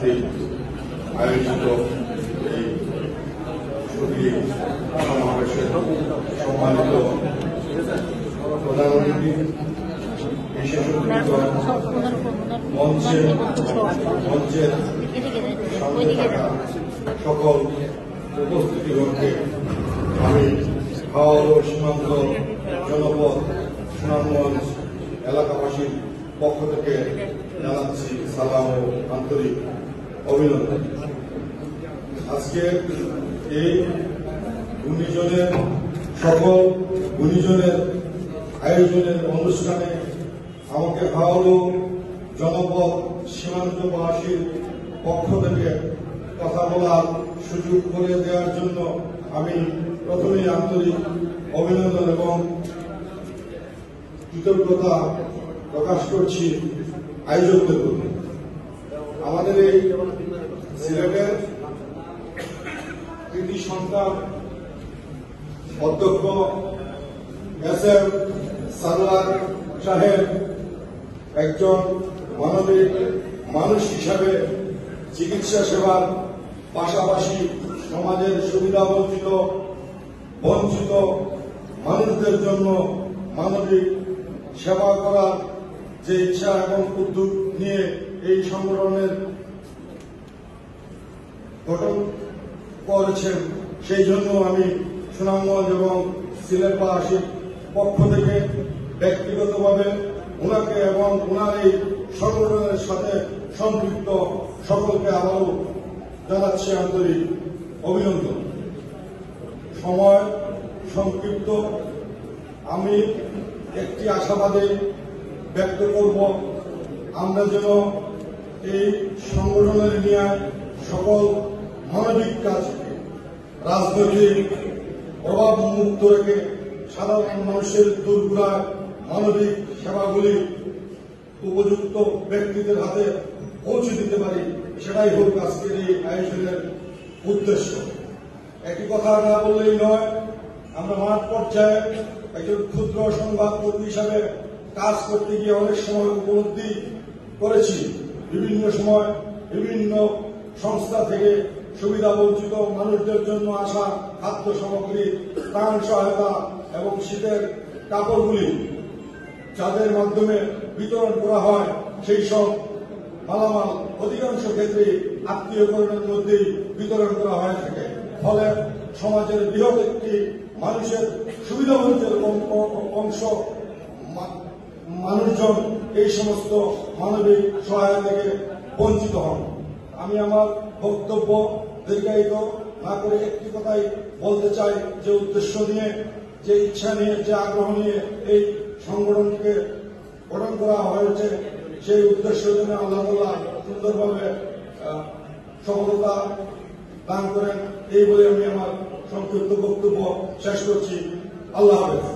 সাথেই আয়োজিত এই সুদী সমাবেশের সম্মানিত প্রধান অতিথি, বিশেষ মঞ্চের সামনে থাকা সকল উপস্থিতিগণকে আমি হাওড়া সীমান্ত জনপদ সুনামগঞ্জ এলাকাবাসীর পক্ষ থেকে জানাচ্ছি সালাম ও আন্তরিক অভিনন্দন। আজকে এই ঘূর্ণিঝড়ের সকল ঘূর্ণিঝড়ের আয়োজনের অনুষ্ঠানে আমাকে হাওড়া জনপদ সীমান্তবাসীর পক্ষ থেকে কথা বলার সুযোগ করে দেওয়ার জন্য আমি প্রথমেই আন্তরিক অভিনন্দন এবং কৃতজ্ঞতা প্রকাশ করছি আয়োজকদের প্রতি। আমাদের এই সিলেটের কৃতি সন্তান অধ্যক্ষ এস.এম. সারোয়ার সাহেব একজন মানবিক মানুষ হিসাবে চিকিৎসা সেবার পাশাপাশি সমাজের সুবিধা বঞ্চিত মানুষদের জন্য মানবিক সেবা করার যে ইচ্ছা এবং উদ্যোগ নিয়ে এই সংগঠনের গঠন করেছেন, সেই জন্য আমি সুনামগঞ্জ এবং সিলেটবাসীর পক্ষ থেকে ব্যক্তিগতভাবে ওনাকে এবং ওনার এই সংগঠনের সাথে সম্পৃক্ত সকলকে আবারও জানাচ্ছি আন্তরিক অভিনন্দন। সময় সংক্ষিপ্ত, আমি একটি আশাবাদী ব্যক্ত করব, আমরা যেন এই সংগঠনের নিয়ে সকল মানবিক কাজকে রাজনৈতিক প্রভাব মুক্ত রেখে সাধারণ মানুষের দূরগুলা মানবিক সেবাগুলি উপযুক্ত ব্যক্তিদের হাতে পৌঁছে দিতে পারি, সেটাই হোক আজকের এই আয়োজনের উদ্দেশ্য। একটি কথা না বললেই নয়, আমরা মাঠ পর্যায়ে একজন ক্ষুদ্র সংবাদকর্মী হিসাবে কাজ করতে গিয়ে অনেক সময় উপলব্ধি করেছি, বিভিন্ন সময় বিভিন্ন সংস্থা থেকে সুবিধা বঞ্চিত মানুষদের জন্য আসা খাদ্য সামগ্রী, ত্রাণ সহায়তা এবং শীতের কাপড়গুলি যাদের মাধ্যমে বিতরণ করা হয়, সেই সব মালামাল অধিকাংশ ক্ষেত্রে আত্মীয়করণের মধ্যেই বিতরণ করা হয়ে থাকে। ফলে সমাজের বৃহৎ একটি মানুষের সুবিধা বঞ্চিত অংশ মানুষজন এই সমস্ত মানবিক সহায়তা থেকে বঞ্চিত হন। আমি আমার বক্তব্য দীর্ঘায়িত না করে একটি কথাই বলতে চাই, যে উদ্দেশ্য নিয়ে, যে ইচ্ছা নিয়ে, যে আগ্রহ নিয়ে এই সংগঠনকে গঠন করা হয়েছে, সেই উদ্দেশ্য যেন আল্লাহ তাআলা সুন্দরভাবে সফলতা দান করেন, এই বলে আমি আমার সংক্ষিপ্ত বক্তব্য শেষ করছি। আল্লাহ হাফেজ।